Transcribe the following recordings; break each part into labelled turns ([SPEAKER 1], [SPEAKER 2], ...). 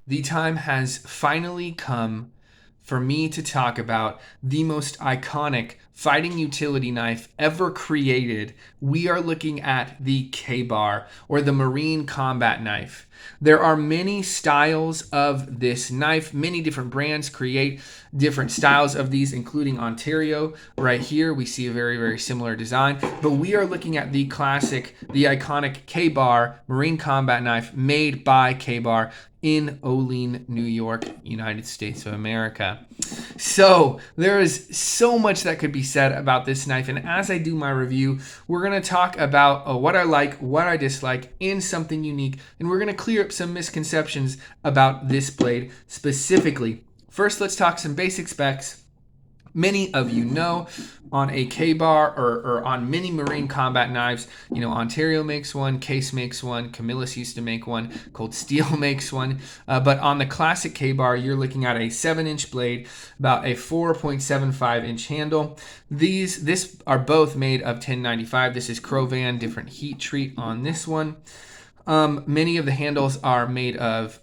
[SPEAKER 1] The time has finally come for me to talk about the most iconic fighting utility knife ever created. We are looking at the K-Bar, or the Marine Combat Knife. There are many styles of this knife. Many different brands create different styles of these, including Ontario. Right here, we see a very, very similar design. But we are looking at the classic, the iconic K-Bar Marine Combat Knife made by K-Bar in Olean, New York, United States of America. So there is so much that could be said about this knife, and as I do my review, we're going to talk about what I like, what I dislike, and something unique, and we're going to clear up some misconceptions about this blade specifically. First, let's talk some basic specs. Many of you know on a K-Bar or on many Marine combat knives, Ontario makes one, Case makes one, Camillus used to make one, Cold Steel makes one. But on the classic K-Bar, you're looking at a 7-inch blade, about a 4.75-inch handle. This are both made of 1095. This is Crowvan, different heat treat on this one. Many of the handles are made of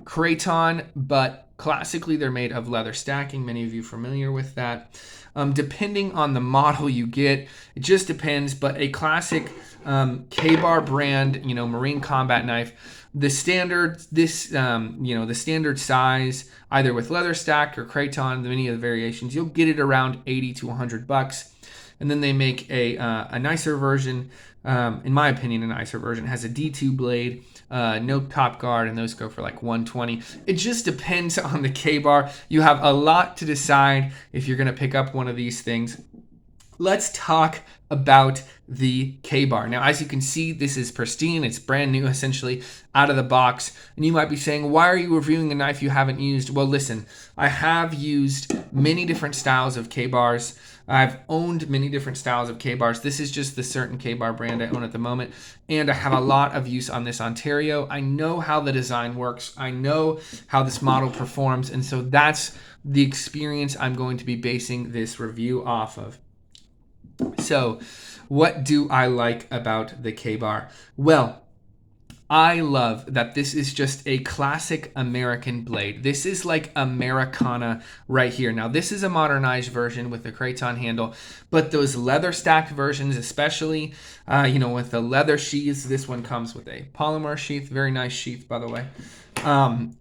[SPEAKER 1] Kraton, but classically they're made of leather stacking. Many of you are familiar with that. Depending on the model you get, it just depends. But a classic K-Bar brand, Marine combat knife, the standard the standard size, either with leather stack or Kraton, many of the variations, you'll get it around $80 to $100. And then they make a nicer version. In my opinion, a nicer version has a D2 blade, no top guard, and those go for like $120. It just depends on the K-Bar. You have a lot to decide if you're going to pick up one of these things. Let's talk about the K-Bar. Now, as you can see, this is pristine. It's brand new, essentially, out of the box. And you might be saying, why are you reviewing a knife you haven't used? Well, listen, I have used many different styles of K-Bars. I've owned many different styles of K-Bars. This is just the certain K-Bar brand I own at the moment. And I have a lot of use on this Ontario. I know how the design works. I know how this model performs. And so that's the experience I'm going to be basing this review off of. So, what do I like about the K-Bar? Well, I love that this is just a classic American blade. This is like Americana right here. Now, this is a modernized version with the Kraton handle, but those leather stacked versions, especially, with the leather sheaths, this one comes with a polymer sheath. Very nice sheath, by the way.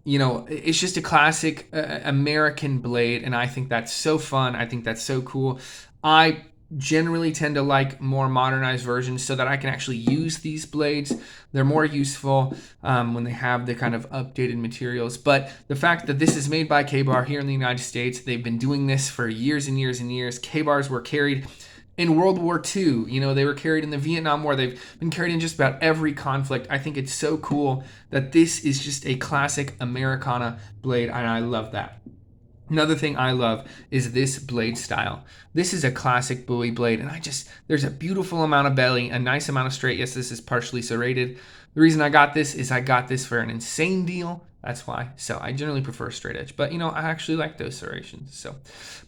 [SPEAKER 1] It's just a classic American blade, and I think that's so fun. I think that's so cool. I generally tend to like more modernized versions so that I can actually use these blades. They're more useful when they have the kind of updated materials. But the fact that this is made by K-Bar here in the United States, they've been doing this for years and years and years. K-Bars were carried in World War II. They were carried in the Vietnam War. They've been carried in just about every conflict. I think it's so cool that this is just a classic Americana blade, and I love that. Another thing I love is this blade style. This is a classic Bowie blade, and there's a beautiful amount of belly, a nice amount of straight. Yes, this is partially serrated. The reason I got this is I got this for an insane deal. That's why. So I generally prefer straight edge, but I actually like those serrations.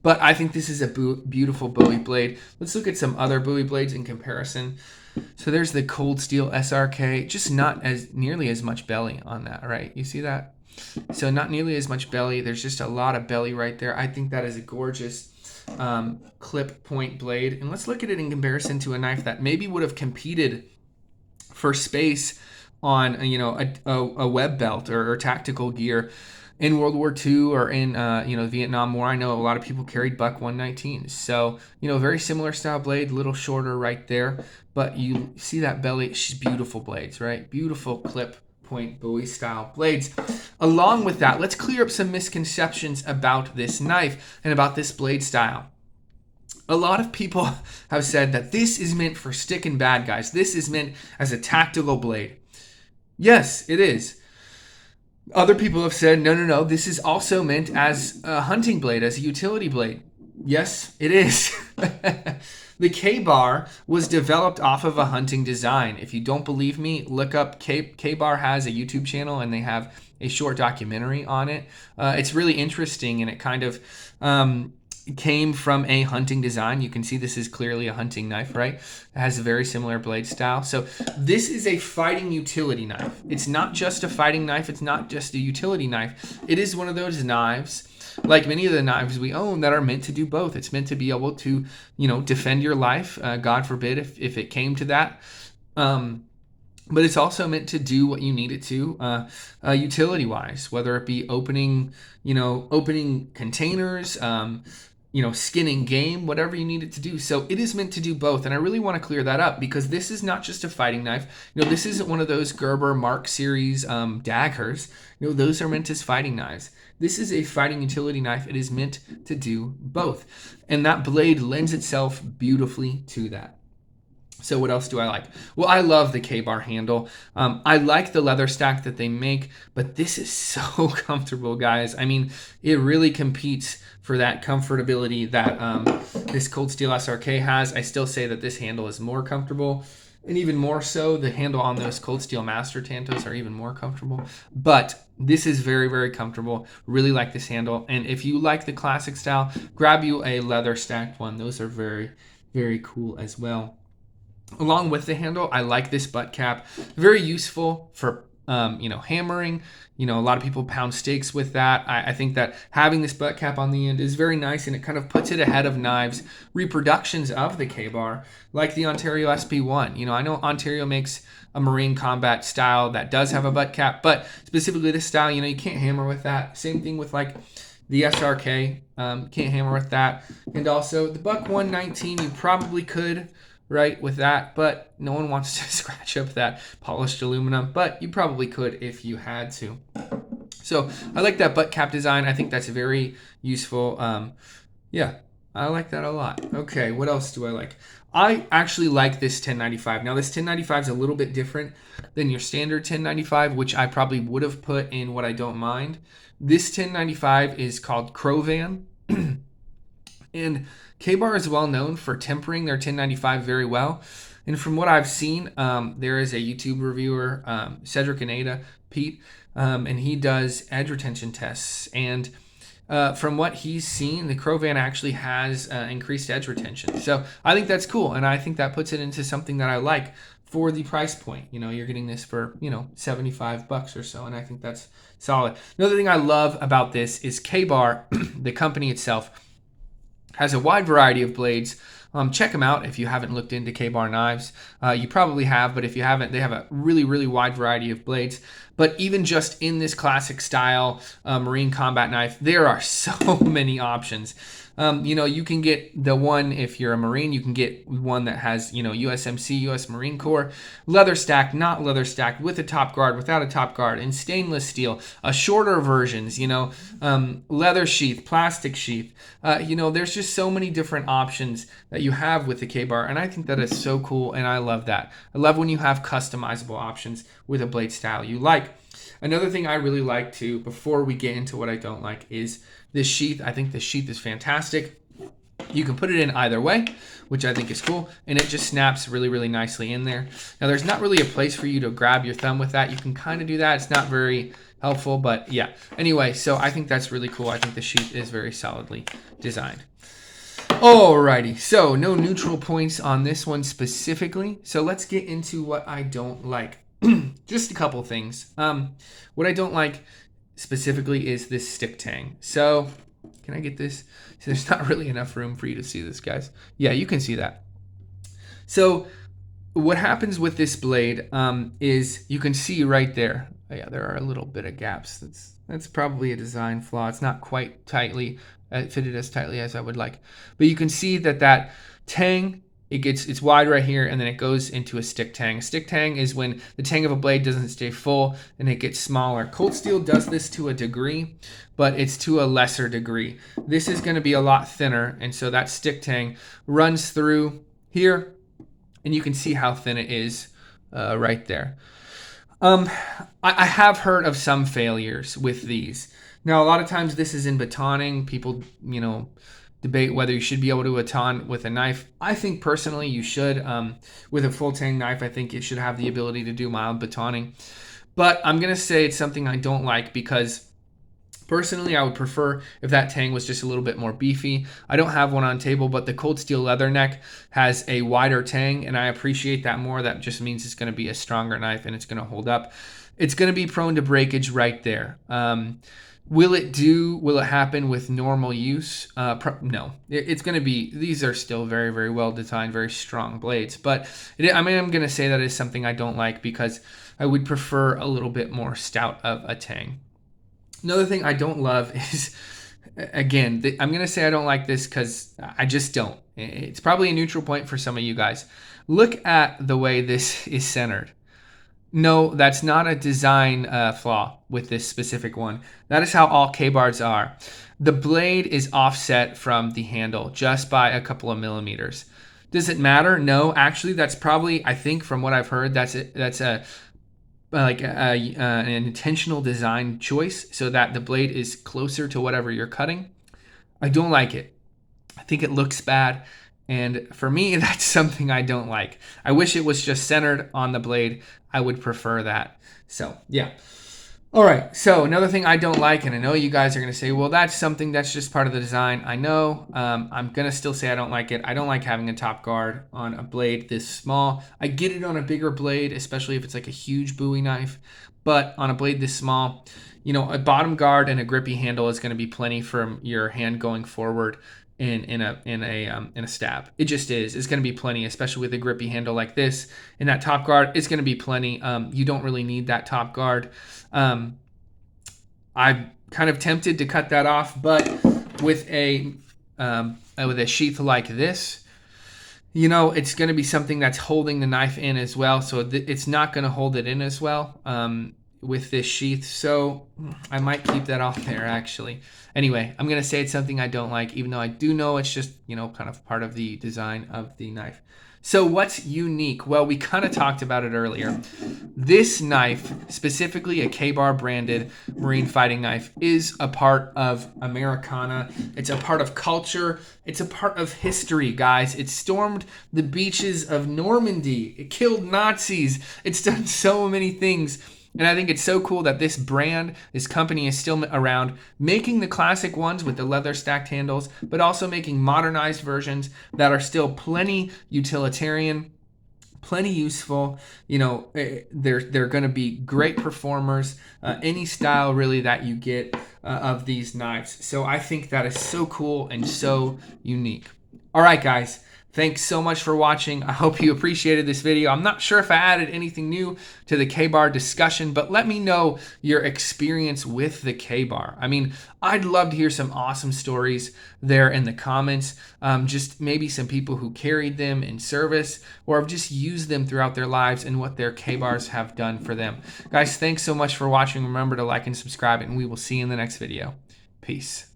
[SPEAKER 1] But I think this is a beautiful Bowie blade. Let's look at some other Bowie blades in comparison. So there's the Cold Steel SRK, just not as nearly as much belly on that, right? You see that? So not nearly as much belly. There's just a lot of belly right there. I think that is a gorgeous clip point blade. And let's look at it in comparison to a knife that maybe would have competed for space on a web belt or tactical gear in World War II or in the Vietnam War. I know a lot of people carried Buck 119. So very similar style blade, a little shorter right there. But you see that belly. She's beautiful blades, right? Beautiful clip point Bowie style blades. Along with that, let's clear up some misconceptions about this knife and about this blade style. A lot of people have said that this is meant for sticking bad guys. This is meant as a tactical blade. Yes, it is. Other people have said, no, this is also meant as a hunting blade, as a utility blade. Yes, it is. The K-Bar was developed off of a hunting design. If you don't believe me, look up K-Bar has a YouTube channel, and they have a short documentary on it. It's really interesting, and it kind of came from a hunting design. You can see this is clearly a hunting knife, right? It has a very similar blade style. So this is a fighting utility knife. It's not just a fighting knife. It's not just a utility knife. It is one of those knives, like many of the knives we own, that are meant to do both. It's meant to be able to, defend your life, God forbid, if it came to that. But it's also meant to do what you need it to, utility-wise, whether it be opening containers, skinning game, whatever you need it to do. So it is meant to do both. And I really want to clear that up, because this is not just a fighting knife. This isn't one of those Gerber Mark series daggers. Those are meant as fighting knives. This is a fighting utility knife. It is meant to do both. And that blade lends itself beautifully to that. So what else do I like? Well, I love the Ka-Bar handle. I like the leather stack that they make, but this is so comfortable, guys. I mean, it really competes for that comfortability that this Cold Steel SRK has. I still say that this handle is more comfortable, and even more so, the handle on those Cold Steel Master Tantos are even more comfortable. But this is very, very comfortable. Really like this handle. And if you like the classic style, grab you a leather stacked one. Those are very, very cool as well. Along with the handle, I like this butt cap. Very useful for, hammering. A lot of people pound steaks with that. I think that having this butt cap on the end is very nice, and it kind of puts it ahead of knives reproductions of the Ka-Bar, like the Ontario SP1. I know Ontario makes a Marine combat style that does have a butt cap, but specifically this style, you can't hammer with that. Same thing with like the SRK, can't hammer with that. And also the Buck 119, you probably could, right, with that, but no one wants to scratch up that polished aluminum, but you probably could if you had to. So I like that butt cap design. I think that's very useful. Yeah, I like that a lot. Okay, what else do I like? I actually like this 1095. Now this 1095 is a little bit different than your standard 1095, which I probably would have put in what I don't mind. This 1095 is called Krovan. And Ka-Bar is well known for tempering their 1095 very well. And from what I've seen, there is a YouTube reviewer, Cedric Aneda, Pete, and he does edge retention tests. And from what he's seen, the Krovan actually has increased edge retention. So I think that's cool. And I think that puts it into something that I like for the price point. You're getting this for, $75 or so. And I think that's solid. Another thing I love about this is Ka-Bar, the company itself, has a wide variety of blades. Check them out if you haven't looked into Ka-Bar knives. You probably have, but if you haven't, they have a really, really wide variety of blades. But even just in this classic style Marine combat knife, there are so many options. You can get the one, if you're a Marine, you can get one that has, USMC, US Marine Corps, leather stacked, not leather stacked, with a top guard, without a top guard, in stainless steel, shorter versions, leather sheath, plastic sheath. There's just so many different options that you have with the Ka-Bar, and I think that is so cool, and I love that. I love when you have customizable options with a blade style you like. Another thing I really like too, before we get into what I don't like, is this sheath. I think this sheath is fantastic. You can put it in either way, which I think is cool, and it just snaps really, really nicely in there. Now, there's not really a place for you to grab your thumb with that. You can kind of do that. It's not very helpful, but yeah. Anyway, so I think that's really cool. I think the sheath is very solidly designed. Alrighty, so no neutral points on this one specifically. So let's get into what I don't like. Just a couple things. What I don't like specifically is this stick tang. So can I get this? So there's not really enough room for you to see this, guys. Yeah, you can see that. So what happens with this blade is you can see right there. Oh, yeah, there are a little bit of gaps. That's probably a design flaw. It's not quite tightly fitted as tightly as I would like. But you can see that tang, it's wide right here, and then it goes into a stick tang. A stick tang is when the tang of a blade doesn't stay full and it gets smaller. Cold steel does this to a degree, but it's to a lesser degree. This is going to be a lot thinner, and so that stick tang runs through here, and you can see how thin it is right there. I have heard of some failures with these. Now, a lot of times this is in batoning. People, debate whether you should be able to baton with a knife. I think personally you should. With a full tang knife, I think it should have the ability to do mild batoning. But I'm going to say it's something I don't like because Personally, I would prefer if that tang was just a little bit more beefy. I don't have one on table, but the Cold Steel Leatherneck has a wider tang, and I appreciate that more. That just means it's going to be a stronger knife and it's going to hold up. It's going to be prone to breakage right there. Will it happen with normal use? No. It's going to be, these are still very, very well designed, very strong blades. But I'm going to say that is something I don't like because I would prefer a little bit more stout of a tang. Another thing I don't love is, again, I'm going to say I don't like this because I just don't. It's probably a neutral point for some of you guys. Look at the way this is centered. No, that's not a design flaw with this specific one. That is how all K-bars are. The blade is offset from the handle just by a couple of millimeters. Does it matter? No, actually, that's probably, I think from what I've heard, that's an intentional design choice so that the blade is closer to whatever you're cutting. I don't like it. I think it looks bad. And for me, that's something I don't like. I wish it was just centered on the blade. I would prefer that. So, yeah. All right. So another thing I don't like, and I know you guys are going to say, well, that's something that's just part of the design. I know. I'm going to still say I don't like it. I don't like having a top guard on a blade this small. I get it on a bigger blade, especially if it's like a huge Bowie knife. But on a blade this small, a bottom guard and a grippy handle is going to be plenty from your hand going forward in a stab. It just is. It's going to be plenty, especially with a grippy handle like this. In that top guard, it's going to be plenty. You don't really need that top guard. I'm kind of tempted to cut that off, but with a sheath like this, it's going to be something that's holding the knife in as well. So it's not going to hold it in as well with this sheath. So I might keep that off there actually. Anyway, I'm going to say it's something I don't like, even though I do know it's just, kind of part of the design of the knife. So what's unique? Well, we kind of talked about it earlier. This knife, specifically a K-Bar branded marine fighting knife, is a part of Americana. It's a part of culture. It's a part of history, guys. It stormed the beaches of Normandy. It killed Nazis. It's done so many things. And I think it's so cool that this brand, this company is still around, making the classic ones with the leather stacked handles, but also making modernized versions that are still plenty utilitarian, plenty useful. They're going to be great performers, any style really that you get of these knives. So I think that is so cool and so unique. All right, guys. Thanks so much for watching. I hope you appreciated this video. I'm not sure if I added anything new to the K-Bar discussion, but let me know your experience with the K-Bar. I mean, I'd love to hear some awesome stories there in the comments. Just maybe some people who carried them in service or have just used them throughout their lives and what their K-Bars have done for them. Guys, thanks so much for watching. Remember to like and subscribe, and we will see you in the next video. Peace.